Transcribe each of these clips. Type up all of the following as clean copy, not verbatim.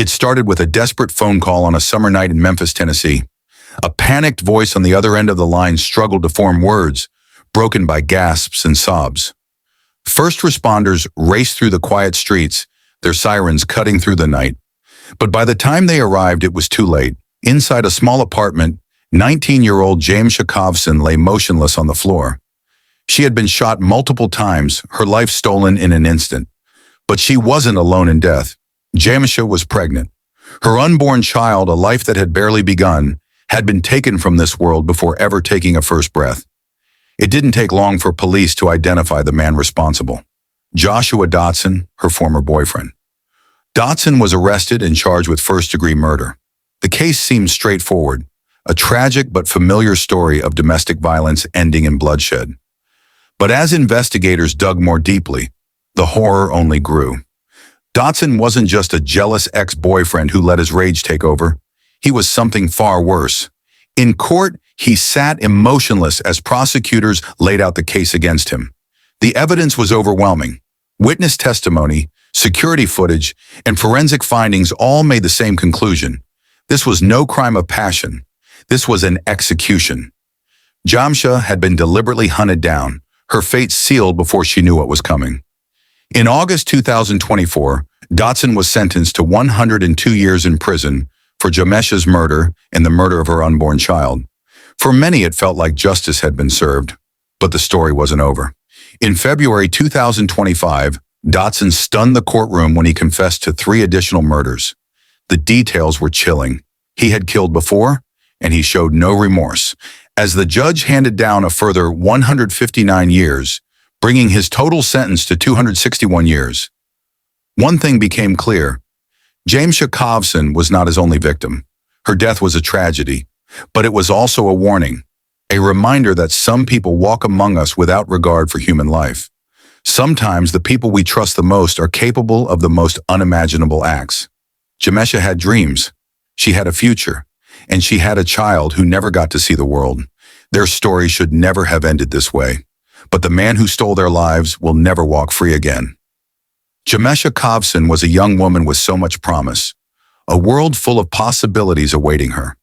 It started with a desperate phone call on a summer night in Memphis, Tennessee. A panicked voice on the other end of the line struggled to form words, broken by gasps and sobs. First responders raced through the quiet streets, their sirens cutting through the night. But by the time they arrived, it was too late. Inside a small apartment, 19-year-old James Shakovson lay motionless on the floor. She had been shot multiple times, her life stolen in an instant. But she wasn't alone in death. Jamisha was pregnant. Her unborn child, a life that had barely begun, had been taken from this world before ever taking a first breath. It didn't take long for police to identify the man responsible. Joshua Dotson, her former boyfriend. Dotson was arrested and charged with first-degree murder. The case seemed straightforward, a tragic but familiar story of domestic violence ending in bloodshed. But as investigators dug more deeply, the horror only grew. Dotson wasn't just a jealous ex-boyfriend who let his rage take over. He was something far worse. In court, he sat emotionless as prosecutors laid out the case against him. The evidence was overwhelming. Witness testimony, security footage, and forensic findings all made the same conclusion. This was no crime of passion. This was an execution. Jamisha had been deliberately hunted down, her fate sealed before she knew what was coming. In August 2024, Dotson was sentenced to 102 years in prison for Jamisha's murder and the murder of her unborn child. For many, it felt like justice had been served, but the story wasn't over. In February 2025, Dotson stunned the courtroom when he confessed to 3 additional murders. The details were chilling. He had killed before, and he showed no remorse. As the judge handed down a further 159 years, bringing his total sentence to 261 years. One thing became clear. James Shakovson was not his only victim. Her death was a tragedy, but it was also a warning, a reminder that some people walk among us without regard for human life. Sometimes the people we trust the most are capable of the most unimaginable acts. Jamisha had dreams. She had a future, and she had a child who never got to see the world. Their story should never have ended this way. But the man who stole their lives will never walk free again. Jamisha Shakovson was a young woman with so much promise, a world full of possibilities awaiting her.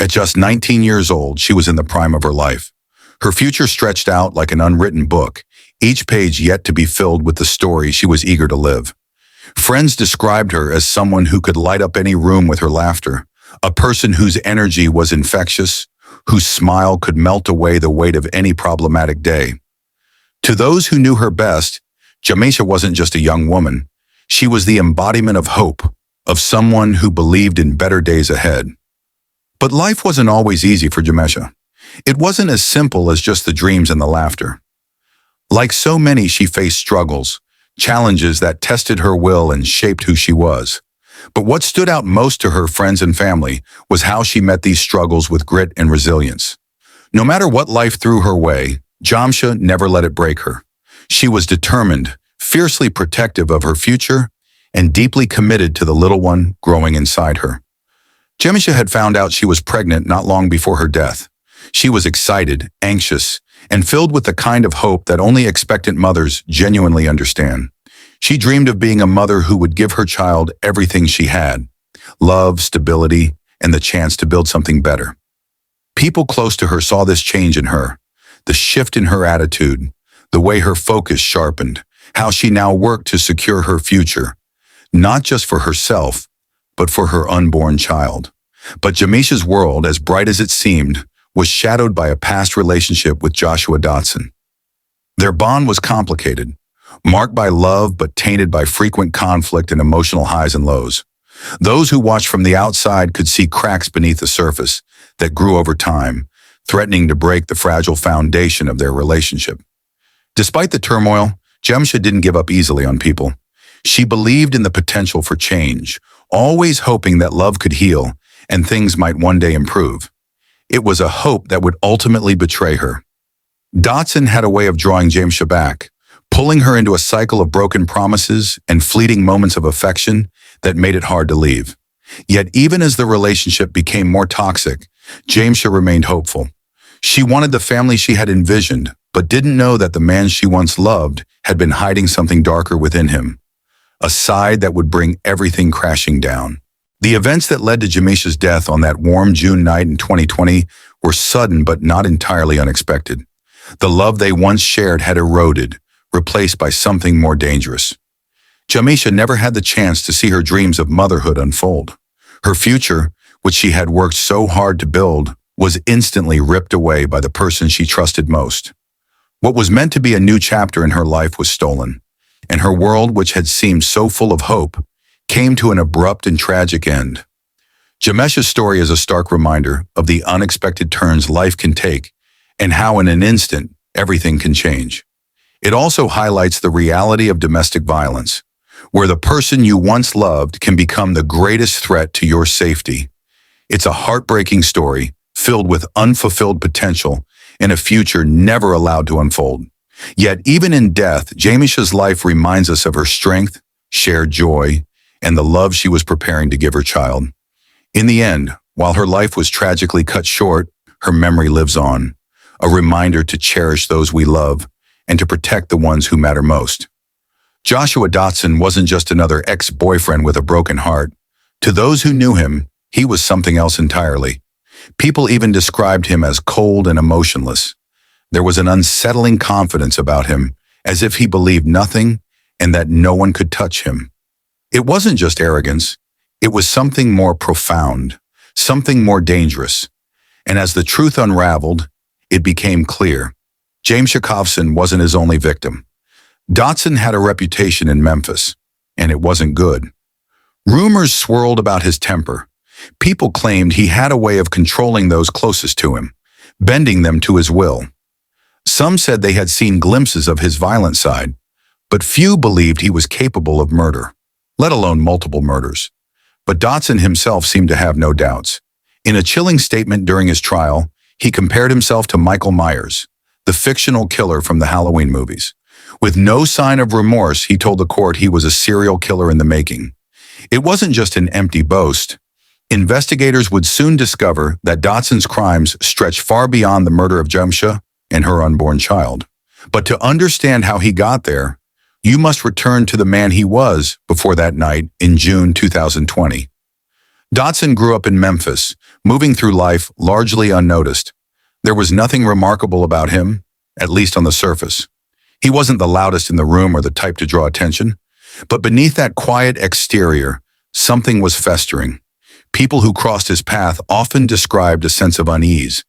At just 19 years old, she was in the prime of her life. Her future stretched out like an unwritten book, each page yet to be filled with the story she was eager to live. Friends described her as someone who could light up any room with her laughter, a person whose energy was infectious, whose smile could melt away the weight of any problematic day. To those who knew her best, Jamisha wasn't just a young woman. She was the embodiment of hope, of someone who believed in better days ahead. But life wasn't always easy for Jamisha. It wasn't as simple as just the dreams and the laughter. Like so many, she faced struggles, challenges that tested her will and shaped who she was. But what stood out most to her friends and family was how she met these struggles with grit and resilience. No matter what life threw her way, Jamisha never let it break her. She was determined, fiercely protective of her future, and deeply committed to the little one growing inside her. Jamisha had found out she was pregnant not long before her death. She was excited, anxious, and filled with the kind of hope that only expectant mothers genuinely understand. She dreamed of being a mother who would give her child everything she had: love, stability, and the chance to build something better. People close to her saw this change in her, the shift in her attitude, the way her focus sharpened, how she now worked to secure her future, not just for herself, but for her unborn child. But Jamisha's world, as bright as it seemed, was shadowed by a past relationship with Joshua Dotson. Their bond was complicated, marked by love but tainted by frequent conflict and emotional highs and lows. Those who watched from the outside could see cracks beneath the surface that grew over time, threatening to break the fragile foundation of their relationship. Despite the turmoil, Jamisha didn't give up easily on people. She believed in the potential for change, always hoping that love could heal and things might one day improve. It was a hope that would ultimately betray her. Dotson had a way of drawing Jamisha back, pulling her into a cycle of broken promises and fleeting moments of affection that made it hard to leave. Yet even as the relationship became more toxic, Jamisha remained hopeful. She wanted the family she had envisioned, but didn't know that the man she once loved had been hiding something darker within him, a side that would bring everything crashing down. The events that led to Jamisha's death on that warm June night in 2020 were sudden but not entirely unexpected. The love they once shared had eroded, replaced by something more dangerous. Jamisha never had the chance to see her dreams of motherhood unfold. Her future, which she had worked so hard to build, was instantly ripped away by the person she trusted most. What was meant to be a new chapter in her life was stolen, and her world, which had seemed so full of hope, came to an abrupt and tragic end. Jamisha's story is a stark reminder of the unexpected turns life can take and how in an instant everything can change. It also highlights the reality of domestic violence, where the person you once loved can become the greatest threat to your safety. It's a heartbreaking story filled with unfulfilled potential and a future never allowed to unfold. Yet even in death, Jamisha's life reminds us of her strength, shared joy, and the love she was preparing to give her child. In the end, while her life was tragically cut short, her memory lives on, a reminder to cherish those we love and to protect the ones who matter most. Joshua Dotson wasn't just another ex-boyfriend with a broken heart. To those who knew him, he was something else entirely. People even described him as cold and emotionless. There was an unsettling confidence about him, as if he believed nothing and that no one could touch him. It wasn't just arrogance, it was something more profound, something more dangerous. And as the truth unraveled, it became clear. James Jacobson wasn't his only victim. Dotson had a reputation in Memphis, and it wasn't good. Rumors swirled about his temper. People claimed he had a way of controlling those closest to him, bending them to his will. Some said they had seen glimpses of his violent side, but few believed he was capable of murder, let alone multiple murders. But Dotson himself seemed to have no doubts. In a chilling statement during his trial, he compared himself to Michael Myers, the fictional killer from the Halloween movies. With no sign of remorse, he told the court he was a serial killer in the making. It wasn't just an empty boast. Investigators would soon discover that Dotson's crimes stretched far beyond the murder of Jamisha and her unborn child. But to understand how he got there, you must return to the man he was before that night in June 2020. Dotson grew up in Memphis, moving through life largely unnoticed. There was nothing remarkable about him, at least on the surface. He wasn't the loudest in the room or the type to draw attention, but beneath that quiet exterior, something was festering. People who crossed his path often described a sense of unease,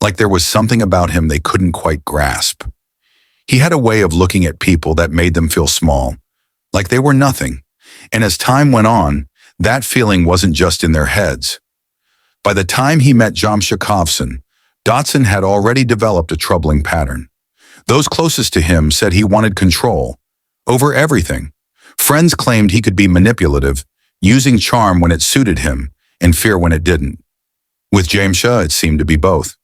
like there was something about him they couldn't quite grasp. He had a way of looking at people that made them feel small, like they were nothing. And as time went on, that feeling wasn't just in their heads. By the time he met Jamisha Jacobson, Dotson had already developed a troubling pattern. Those closest to him said he wanted control over everything. Friends claimed he could be manipulative, using charm when it suited him and fear when it didn't. With Jamisha, it seemed to be both.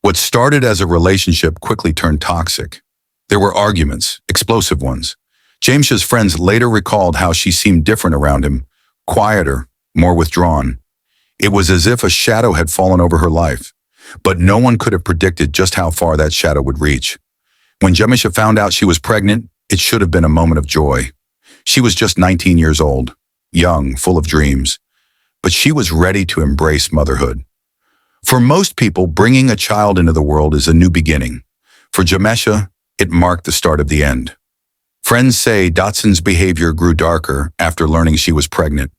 What started as a relationship quickly turned toxic. There were arguments, explosive ones. Jamisha's friends later recalled how she seemed different around him, quieter, more withdrawn. It was as if a shadow had fallen over her life, but no one could have predicted just how far that shadow would reach. When Jamisha found out she was pregnant, it should have been a moment of joy. She was just 19 years old, young, full of dreams, but she was ready to embrace motherhood. For most people, bringing a child into the world is a new beginning. For Jamisha, it marked the start of the end. Friends say Dotson's behavior grew darker after learning she was pregnant.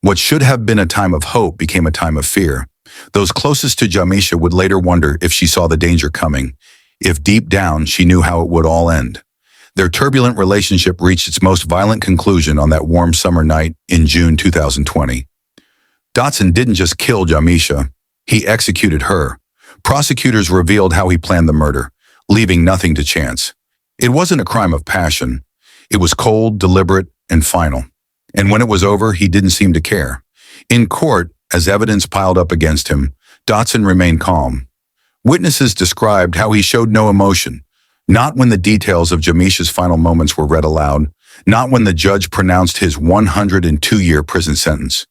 What should have been a time of hope became a time of fear. Those closest to Jamisha would later wonder if she saw the danger coming, if deep down she knew how it would all end. Their turbulent relationship reached its most violent conclusion on that warm summer night in June 2020. Dotson didn't just kill Jamisha, he executed her. Prosecutors revealed how he planned the murder, leaving nothing to chance. It wasn't a crime of passion. It was cold, deliberate, and final. And when it was over, he didn't seem to care. In court, as evidence piled up against him, Dotson remained calm. Witnesses described how he showed no emotion, not when the details of Jamisha's final moments were read aloud, not when the judge pronounced his 102-year prison sentence.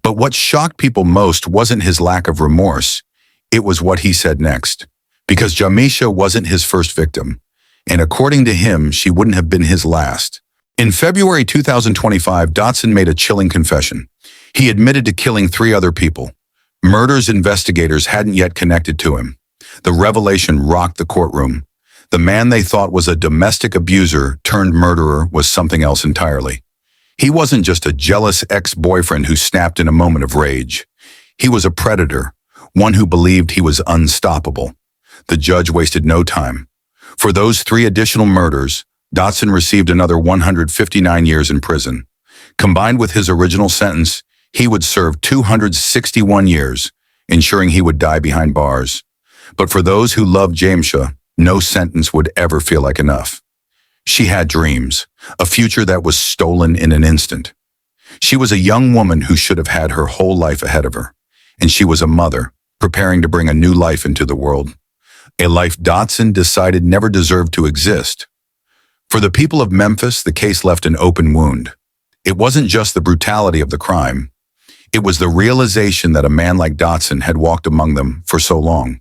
But what shocked people most wasn't his lack of remorse. It was what he said next. Because Jamisha wasn't his first victim, and according to him, she wouldn't have been his last. In February 2025, Dotson made a chilling confession. He admitted to killing 3 other people. Murders investigators hadn't yet connected to him. The revelation rocked the courtroom. The man they thought was a domestic abuser turned murderer was something else entirely. He wasn't just a jealous ex-boyfriend who snapped in a moment of rage. He was a predator, one who believed he was unstoppable. The judge wasted no time. For those 3 additional murders, Dotson received another 159 years in prison. Combined with his original sentence, he would serve 261 years, ensuring he would die behind bars. But for those who loved Jamesha, no sentence would ever feel like enough. She had dreams, a future that was stolen in an instant. She was a young woman who should have had her whole life ahead of her, and she was a mother, preparing to bring a new life into the world. A life Dotson decided never deserved to exist. For the people of Memphis, the case left an open wound. It wasn't just the brutality of the crime. It was the realization that a man like Dotson had walked among them for so long.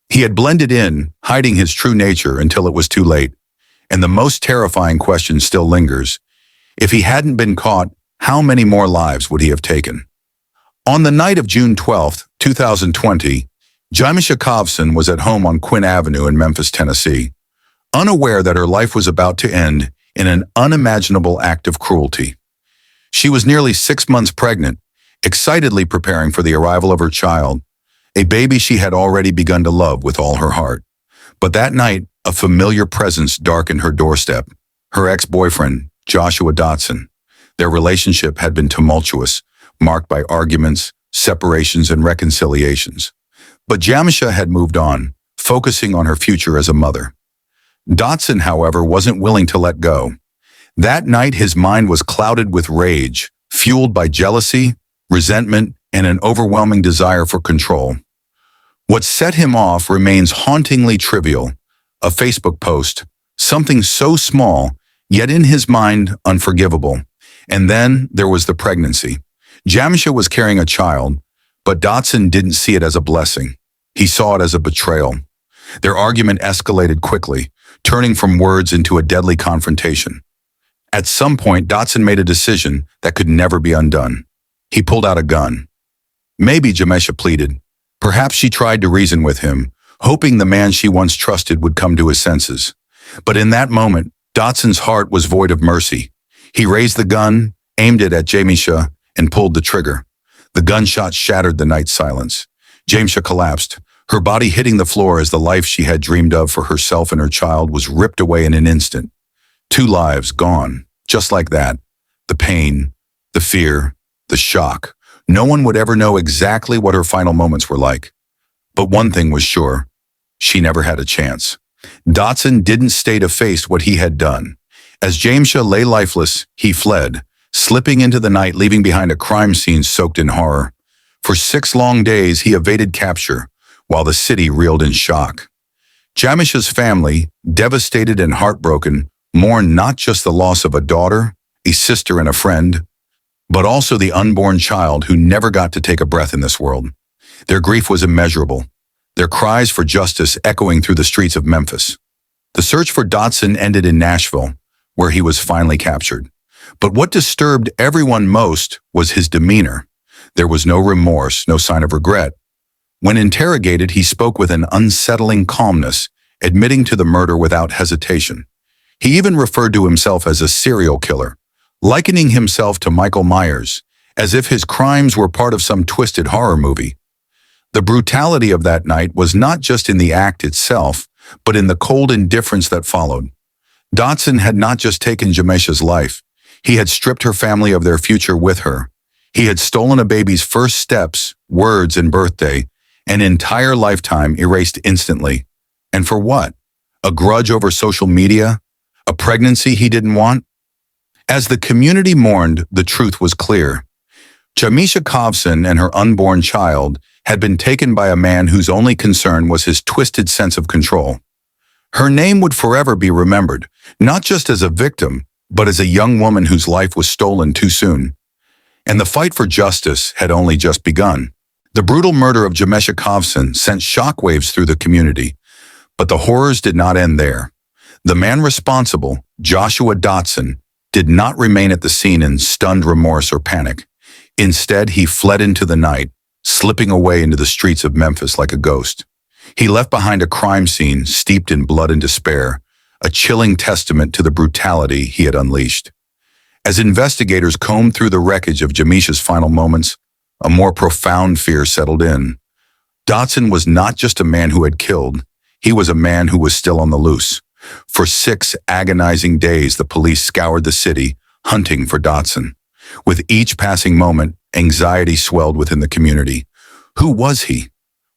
He had blended in, hiding his true nature until it was too late. And the most terrifying question still lingers. If he hadn't been caught, how many more lives would he have taken? On the night of June 12, 2020, Jamesha Kovson was at home on Quinn Avenue in Memphis, Tennessee, unaware that her life was about to end in an unimaginable act of cruelty. She was nearly 6 months pregnant, excitedly preparing for the arrival of her child, a baby she had already begun to love with all her heart. But that night, a familiar presence darkened her doorstep, her ex-boyfriend, Joshua Dotson. Their relationship had been tumultuous, marked by arguments, separations, and reconciliations. But Jamesha had moved on, focusing on her future as a mother. Dotson, however, wasn't willing to let go. That night, his mind was clouded with rage, fueled by jealousy, resentment, and an overwhelming desire for control. What set him off remains hauntingly trivial. A Facebook post, something so small, yet in his mind unforgivable. And then there was the pregnancy. Jamesha was carrying a child, but Dotson didn't see it as a blessing. He saw it as a betrayal. Their argument escalated quickly, turning from words into a deadly confrontation. At some point, Dotson made a decision that could never be undone. He pulled out a gun. Maybe, Jamesha pleaded. Perhaps she tried to reason with him, hoping the man she once trusted would come to his senses. But in that moment, Dotson's heart was void of mercy. He raised the gun, aimed it at Jamesha, and pulled the trigger. The gunshot shattered the night silence. Jamesha collapsed, her body hitting the floor as the life she had dreamed of for herself and her child was ripped away in an instant. 2 lives gone, just like that. The pain, the fear, the shock. No one would ever know exactly what her final moments were like. But one thing was sure. She never had a chance. Dotson didn't stay to face what he had done. As Jamesha lay lifeless, he fled, slipping into the night, leaving behind a crime scene soaked in horror. For 6 long days, he evaded capture, while the city reeled in shock. Jamesha's family, devastated and heartbroken, mourned not just the loss of a daughter, a sister, and a friend, but also the unborn child who never got to take a breath in this world. Their grief was immeasurable, their cries for justice echoing through the streets of Memphis. The search for Dotson ended in Nashville, where he was finally captured. But what disturbed everyone most was his demeanor. There was no remorse, no sign of regret. When interrogated, he spoke with an unsettling calmness, admitting to the murder without hesitation. He even referred to himself as a serial killer, likening himself to Michael Myers, as if his crimes were part of some twisted horror movie. The brutality of that night was not just in the act itself, but in the cold indifference that followed. Dotson had not just taken Jamesha's life. He had stripped her family of their future with her. He had stolen a baby's first steps, words, and birthday, an entire lifetime erased instantly. And for what? A grudge over social media? A pregnancy he didn't want? As the community mourned, the truth was clear. Jamesha Kovson and her unborn child had been taken by a man whose only concern was his twisted sense of control. Her name would forever be remembered, not just as a victim, but as a young woman whose life was stolen too soon. And the fight for justice had only just begun. The brutal murder of Jamesha Kovson sent shockwaves through the community, but the horrors did not end there. The man responsible, Joshua Dotson, did not remain at the scene in stunned remorse or panic. Instead, he fled into the night, slipping away into the streets of Memphis like a ghost. He left behind a crime scene steeped in blood and despair, a chilling testament to the brutality he had unleashed. As investigators combed through the wreckage of Jamisha's final moments, a more profound fear settled in. Dotson was not just a man who had killed, he was a man who was still on the loose. For 6 agonizing days, the police scoured the city, hunting for Dotson. With each passing moment, anxiety swelled within the community. Who was he?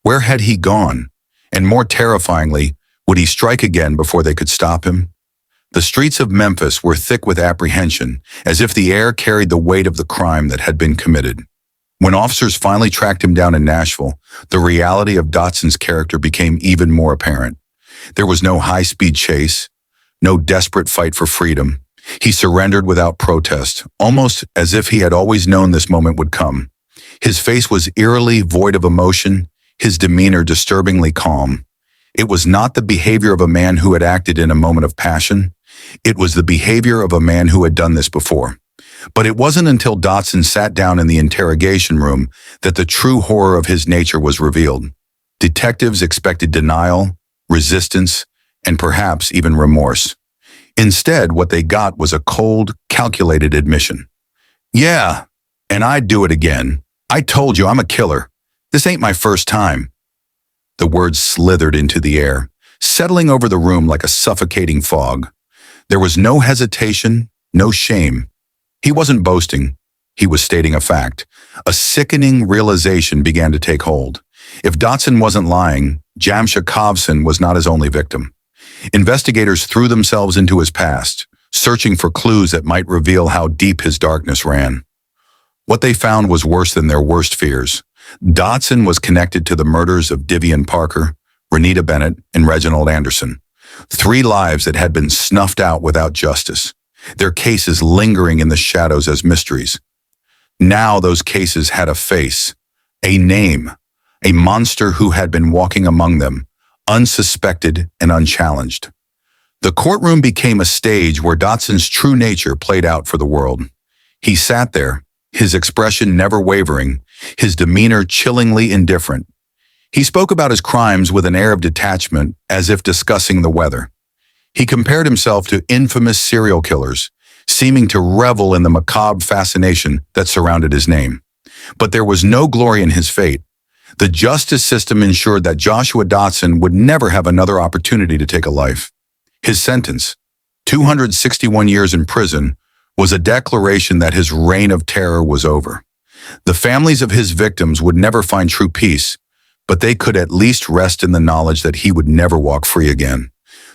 Where had he gone? And more terrifyingly, would he strike again before they could stop him? The streets of Memphis were thick with apprehension, as if the air carried the weight of the crime that had been committed. When officers finally tracked him down in Nashville, the reality of Dotson's character became even more apparent. There was no high-speed chase, no desperate fight for freedom. He surrendered without protest, almost as if he had always known this moment would come. His face was eerily void of emotion, his demeanor disturbingly calm. It was not the behavior of a man who had acted in a moment of passion. It was the behavior of a man who had done this before. But it wasn't until Dotson sat down in the interrogation room that the true horror of his nature was revealed. Detectives expected denial, resistance, and perhaps even remorse. Instead, what they got was a cold, calculated admission. "Yeah, and I'd do it again. I told you I'm a killer. This ain't my first time." The words slithered into the air, settling over the room like a suffocating fog. There was no hesitation, no shame. He wasn't boasting. He was stating a fact. A sickening realization began to take hold. If Dotson wasn't lying, Jamsha Kovson was not his only victim. Investigators threw themselves into his past, searching for clues that might reveal how deep his darkness ran. What they found was worse than their worst fears. Dotson was connected to the murders of Divian Parker, Renita Bennett, and Reginald Anderson. 3 lives that had been snuffed out without justice, their cases lingering in the shadows as mysteries. Now those cases had a face, a name, a monster who had been walking among them, unsuspected and unchallenged. The courtroom became a stage where Dotson's true nature played out for the world. He sat there, his expression never wavering, his demeanor chillingly indifferent. He spoke about his crimes with an air of detachment, as if discussing the weather. He compared himself to infamous serial killers, seeming to revel in the macabre fascination that surrounded his name. But there was no glory in his fate. The justice system ensured that Joshua Dotson would never have another opportunity to take a life. His sentence, 261 years in prison, was a declaration that his reign of terror was over. The families of his victims would never find true peace, but they could at least rest in the knowledge that he would never walk free again.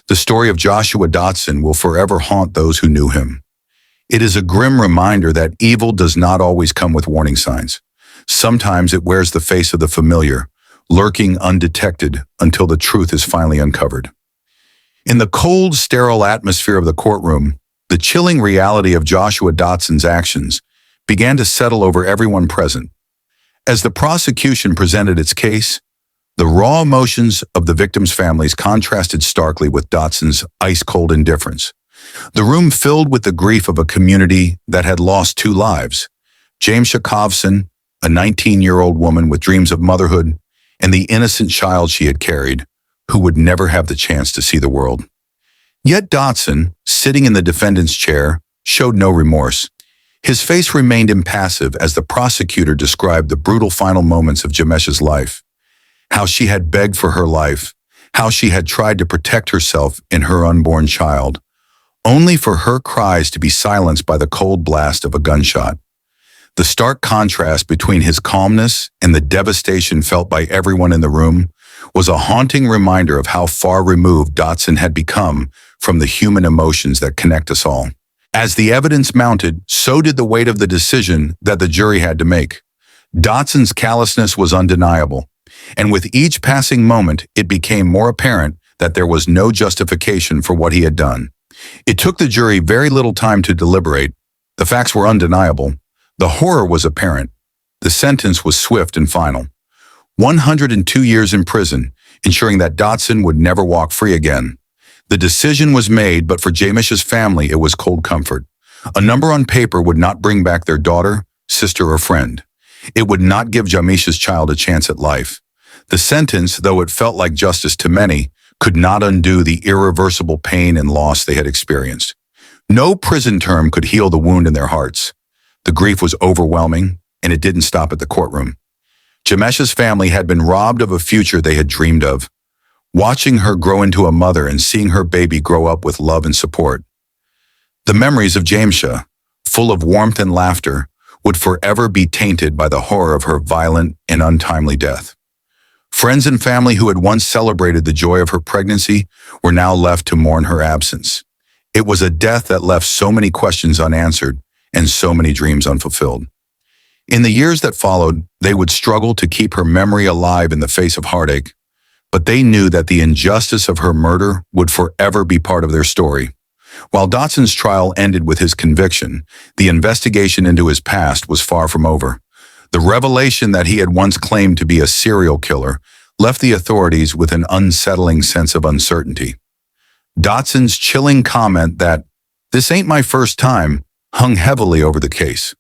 The story of Joshua Dotson will forever haunt those who knew him. It is a grim reminder that evil does not always come with warning signs. Sometimes it wears the face of the familiar, lurking undetected until the truth is finally uncovered. In the cold, sterile atmosphere of the courtroom, the chilling reality of Joshua Dotson's actions began to settle over everyone present. As the prosecution presented its case, the raw emotions of the victims' families contrasted starkly with Dotson's ice-cold indifference. The room filled with the grief of a community that had lost 2 lives. Jamsha Kovson, a 19-year-old woman with dreams of motherhood, and the innocent child she had carried, who would never have the chance to see the world. Yet Dotson, sitting in the defendant's chair, showed no remorse. His face remained impassive as the prosecutor described the brutal final moments of Jamesha's life. How she had begged for her life, how she had tried to protect herself and her unborn child, only for her cries to be silenced by the cold blast of a gunshot. The stark contrast between his calmness and the devastation felt by everyone in the room was a haunting reminder of how far removed Dotson had become from the human emotions that connect us all. As the evidence mounted, so did the weight of the decision that the jury had to make. Dotson's callousness was undeniable, and with each passing moment, it became more apparent that there was no justification for what he had done. It took the jury very little time to deliberate. The facts were undeniable. The horror was apparent. The sentence was swift and final. 102 years in prison, ensuring that Dotson would never walk free again. The decision was made, but for Jamesha's family, it was cold comfort. A number on paper would not bring back their daughter, sister, or friend. It would not give Jamisha's child a chance at life. The sentence, though it felt like justice to many, could not undo the irreversible pain and loss they had experienced. No prison term could heal the wound in their hearts. The grief was overwhelming, and it didn't stop at the courtroom. Jamesha's family had been robbed of a future they had dreamed of. Watching her grow into a mother and seeing her baby grow up with love and support. The memories of Jamesha, full of warmth and laughter, would forever be tainted by the horror of her violent and untimely death. Friends and family who had once celebrated the joy of her pregnancy were now left to mourn her absence. It was a death that left so many questions unanswered and so many dreams unfulfilled. In the years that followed, they would struggle to keep her memory alive in the face of heartache, but they knew that the injustice of her murder would forever be part of their story. While Dotson's trial ended with his conviction, the investigation into his past was far from over. The revelation that he had once claimed to be a serial killer left the authorities with an unsettling sense of uncertainty. Dotson's chilling comment that, "This ain't my first time," hung heavily over the case.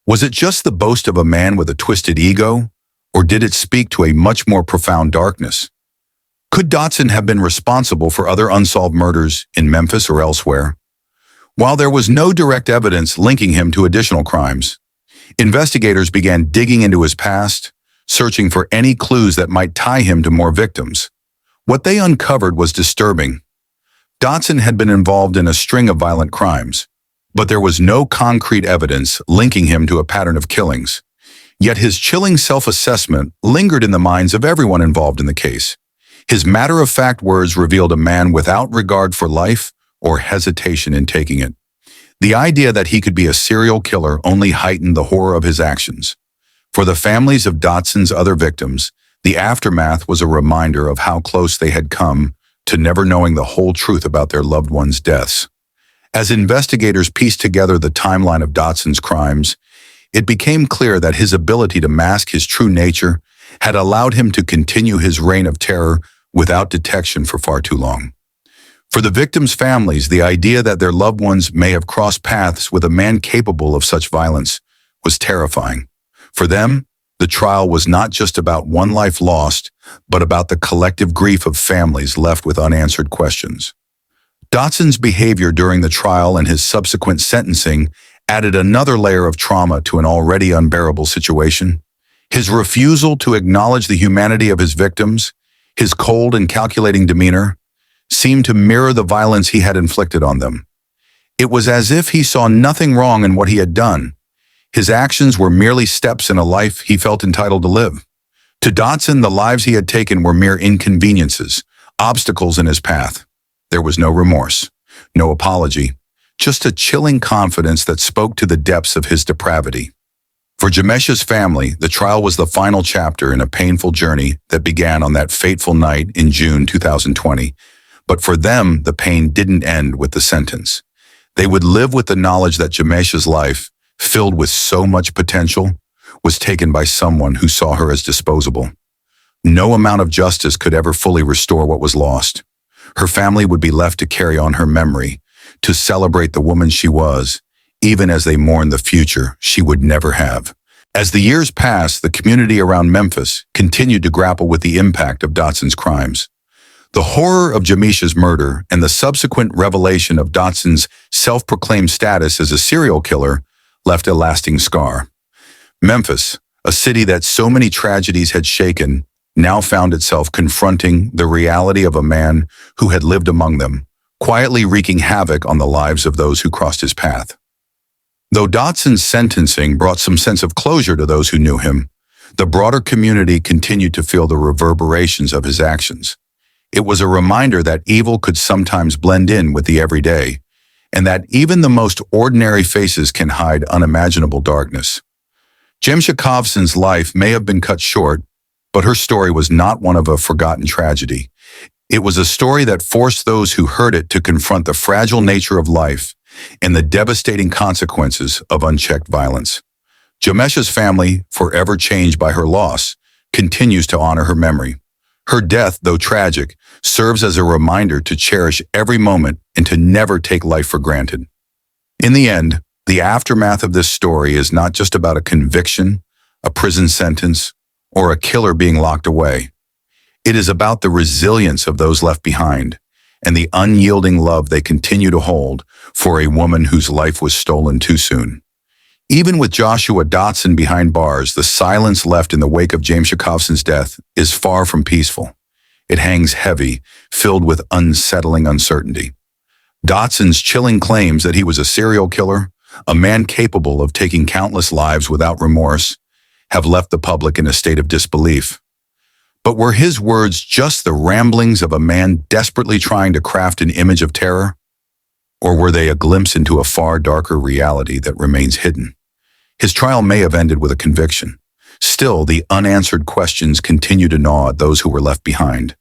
Was it just the boast of a man with a twisted ego, or did it speak to a much more profound darkness? Could Dotson have been responsible for other unsolved murders in Memphis or elsewhere? While there was no direct evidence linking him to additional crimes, investigators began digging into his past, searching for any clues that might tie him to more victims. What they uncovered was disturbing. Dotson had been involved in a string of violent crimes, but there was no concrete evidence linking him to a pattern of killings. Yet his chilling self-assessment lingered in the minds of everyone involved in the case. His matter-of-fact words revealed a man without regard for life or hesitation in taking it. The idea that he could be a serial killer only heightened the horror of his actions. For the families of Dotson's other victims, the aftermath was a reminder of how close they had come to never knowing the whole truth about their loved ones' deaths. As investigators pieced together the timeline of Dotson's crimes, it became clear that his ability to mask his true nature had allowed him to continue his reign of terror without detection for far too long. For the victims' families, the idea that their loved ones may have crossed paths with a man capable of such violence was terrifying. For them, the trial was not just about one life lost, but about the collective grief of families left with unanswered questions. Dotson's behavior during the trial and his subsequent sentencing added another layer of trauma to an already unbearable situation. His refusal to acknowledge the humanity of his victims, his cold and calculating demeanor, seemed to mirror the violence he had inflicted on them. It was as if he saw nothing wrong in what he had done. His actions were merely steps in a life he felt entitled to live. To Dotson, the lives he had taken were mere inconveniences, obstacles in his path. There was no remorse, no apology, just a chilling confidence that spoke to the depths of his depravity. For Jamesha's family, the trial was the final chapter in a painful journey that began on that fateful night in June 2020. But for them, the pain didn't end with the sentence. They would live with the knowledge that Jamesha's life, filled with so much potential, was taken by someone who saw her as disposable. No amount of justice could ever fully restore what was lost. Her family would be left to carry on her memory, to celebrate the woman she was, even as they mourned the future she would never have. As the years passed, the community around Memphis continued to grapple with the impact of Dotson's crimes. The horror of Jamisha's murder and the subsequent revelation of Dotson's self-proclaimed status as a serial killer left a lasting scar. Memphis, a city that so many tragedies had shaken, now found itself confronting the reality of a man who had lived among them, quietly wreaking havoc on the lives of those who crossed his path. Though Dotson's sentencing brought some sense of closure to those who knew him, the broader community continued to feel the reverberations of his actions. It was a reminder that evil could sometimes blend in with the everyday, and that even the most ordinary faces can hide unimaginable darkness. Jamsha Kovson's life may have been cut short, but her story was not one of a forgotten tragedy. It was a story that forced those who heard it to confront the fragile nature of life and the devastating consequences of unchecked violence. Jamesha's family, forever changed by her loss, continues to honor her memory. Her death, though tragic, serves as a reminder to cherish every moment and to never take life for granted. In the end, The aftermath of this story is not just about a conviction, a prison sentence, or a killer being locked away. It is about the resilience of those left behind and the unyielding love they continue to hold for a woman whose life was stolen too soon. Even with Joshua Dotson behind bars, the silence left in the wake of James Jacobson's death is far from peaceful. It hangs heavy, filled with unsettling uncertainty. Dotson's chilling claims that he was a serial killer, a man capable of taking countless lives without remorse, have left the public in a state of disbelief. But were his words just the ramblings of a man desperately trying to craft an image of terror? Or were they a glimpse into a far darker reality that remains hidden? His trial may have ended with a conviction. Still, the unanswered questions continue to gnaw at those who were left behind.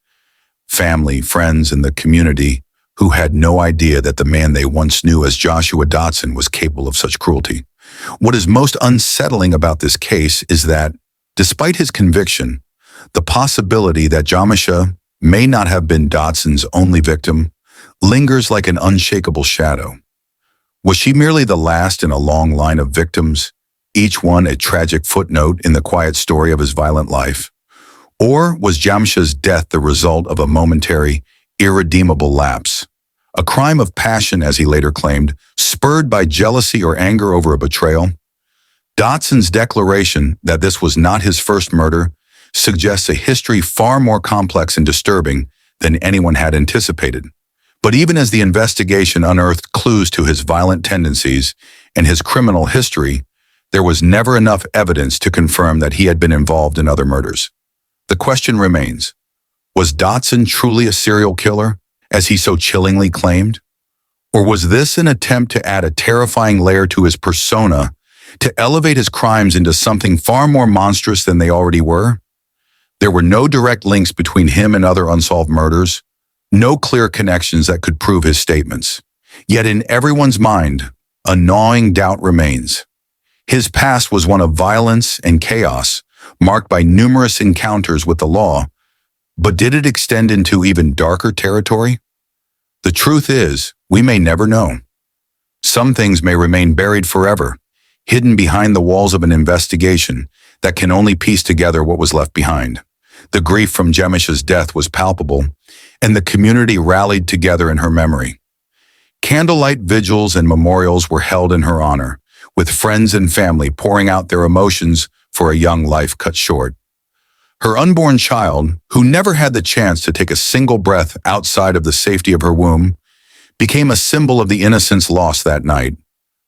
Family, friends, and the community who had no idea that the man they once knew as Joshua Dotson was capable of such cruelty. What is most unsettling about this case is that, despite his conviction, the possibility that Jamisha may not have been Dotson's only victim lingers like an unshakable shadow. Was she merely the last in a long line of victims, each one a tragic footnote in the quiet story of his violent life? Or was Jamisha's death the result of a momentary, irredeemable lapse? A crime of passion, as he later claimed, spurred by jealousy or anger over a betrayal? Dotson's declaration that this was not his first murder suggests a history far more complex and disturbing than anyone had anticipated. But even as the investigation unearthed clues to his violent tendencies and his criminal history, there was never enough evidence to confirm that he had been involved in other murders. The question remains, was Dotson truly a serial killer, as he so chillingly claimed? Or was this an attempt to add a terrifying layer to his persona, to elevate his crimes into something far more monstrous than they already were? There were no direct links between him and other unsolved murders, no clear connections that could prove his statements. Yet in everyone's mind, a gnawing doubt remains. His past was one of violence and chaos, marked by numerous encounters with the law, but did it extend into even darker territory? The truth is, we may never know. Some things may remain buried forever, hidden behind the walls of an investigation that can only piece together what was left behind. The grief from Jamisha's death was palpable, and the community rallied together in her memory. Candlelight vigils and memorials were held in her honor, with friends and family pouring out their emotions for a young life cut short. Her unborn child, who never had the chance to take a single breath outside of the safety of her womb, became a symbol of the innocence lost that night.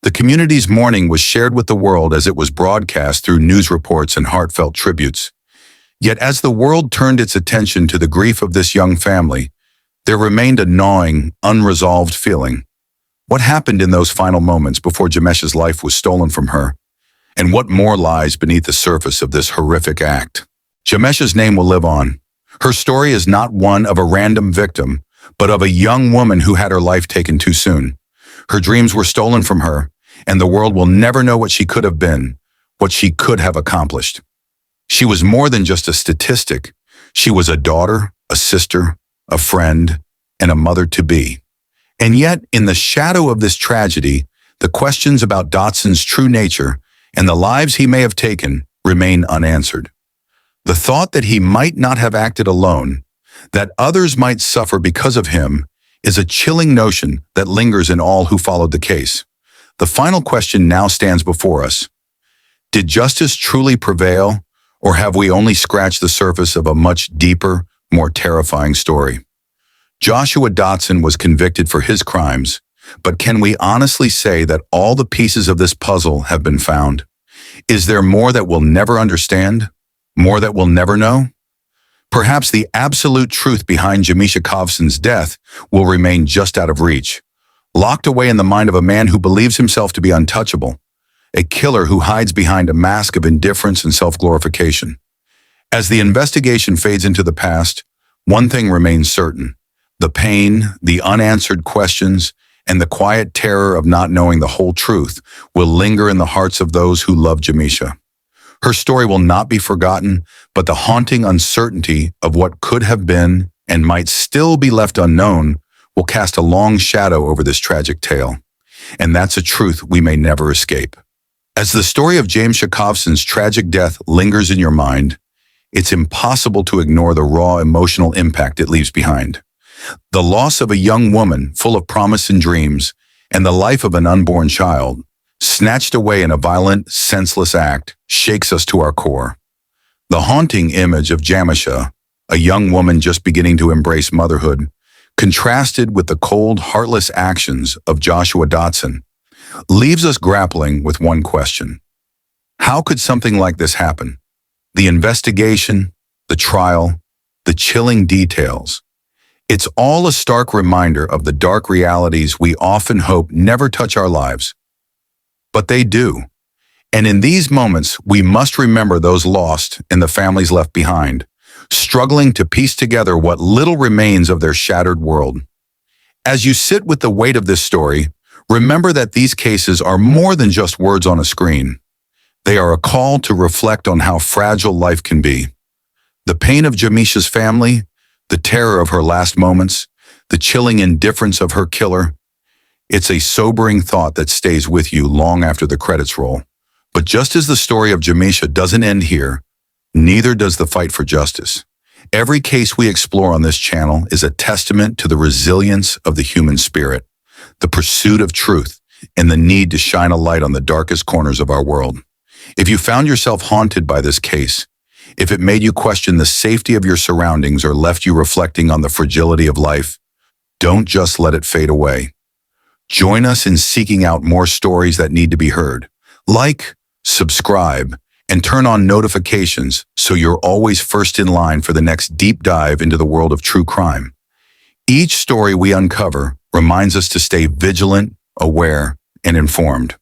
The community's mourning was shared with the world as it was broadcast through news reports and heartfelt tributes. Yet as the world turned its attention to the grief of this young family, there remained a gnawing, unresolved feeling. What happened in those final moments before Jamisha's life was stolen from her? And what more lies beneath the surface of this horrific act? Jamisha's name will live on. Her story is not one of a random victim, but of a young woman who had her life taken too soon. Her dreams were stolen from her, and the world will never know what she could have been, what she could have accomplished. She was more than just a statistic. She was a daughter, a sister, a friend, and a mother-to-be. And yet, in the shadow of this tragedy, the questions about Dotson's true nature and the lives he may have taken remain unanswered. The thought that he might not have acted alone, that others might suffer because of him, is a chilling notion that lingers in all who followed the case. The final question now stands before us. Did justice truly prevail, or have we only scratched the surface of a much deeper, more terrifying story? Joshua Dotson was convicted for his crimes, but can we honestly say that all the pieces of this puzzle have been found? Is there more that we'll never understand? More that we'll never know? Perhaps the absolute truth behind Jamisha Kovson's death will remain just out of reach, locked away in the mind of a man who believes himself to be untouchable, a killer who hides behind a mask of indifference and self-glorification. As the investigation fades into the past, one thing remains certain: the pain, the unanswered questions, and the quiet terror of not knowing the whole truth will linger in the hearts of those who love Jamisha. Her story will not be forgotten, but the haunting uncertainty of what could have been and might still be left unknown will cast a long shadow over this tragic tale. and that's a truth we may never escape. As the story of James Shakovson's tragic death lingers in your mind, it's impossible to ignore the raw emotional impact it leaves behind. The loss of a young woman full of promise and dreams, and the life of an unborn child, snatched away in a violent, senseless act, shakes us to our core. The haunting image of Jamisha, a young woman just beginning to embrace motherhood, contrasted with the cold, heartless actions of Joshua Dotson, leaves us grappling with one question. How could something like this happen? The investigation, the trial, the chilling details. It's all a stark reminder of the dark realities we often hope never touch our lives. But they do. And in these moments, we must remember those lost and the families left behind, struggling to piece together what little remains of their shattered world. As you sit with the weight of this story, remember that these cases are more than just words on a screen. They are a call to reflect on how fragile life can be. The pain of Jamisha's family, the terror of her last moments, the chilling indifference of her killer. It's a sobering thought that stays with you long after the credits roll. But just as the story of Jamisha doesn't end here, neither does the fight for justice. Every case we explore on this channel is a testament to the resilience of the human spirit, the pursuit of truth, and the need to shine a light on the darkest corners of our world. If you found yourself haunted by this case, if it made you question the safety of your surroundings or left you reflecting on the fragility of life, don't just let it fade away. Join us in seeking out more stories that need to be heard. Like, subscribe, and turn on notifications so you're always first in line for the next deep dive into the world of true crime. Each story we uncover reminds us to stay vigilant, aware, and informed.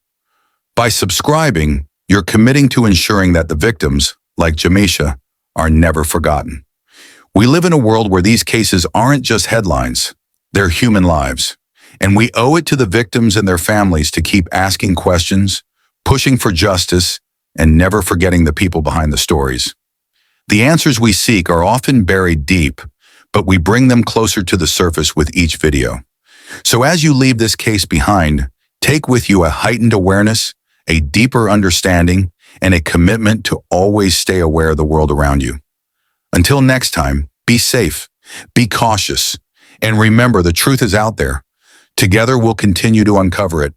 By subscribing, you're committing to ensuring that the victims, like Jamisha, are never forgotten. We live in a world where these cases aren't just headlines, they're human lives. And we owe it to the victims and their families to keep asking questions, pushing for justice, and never forgetting the people behind the stories. The answers we seek are often buried deep, but we bring them closer to the surface with each video. So as you leave this case behind, take with you a heightened awareness, a deeper understanding, and a commitment to always stay aware of the world around you. Until next time, be safe, be cautious, and remember the truth is out there. Together we'll continue to uncover it,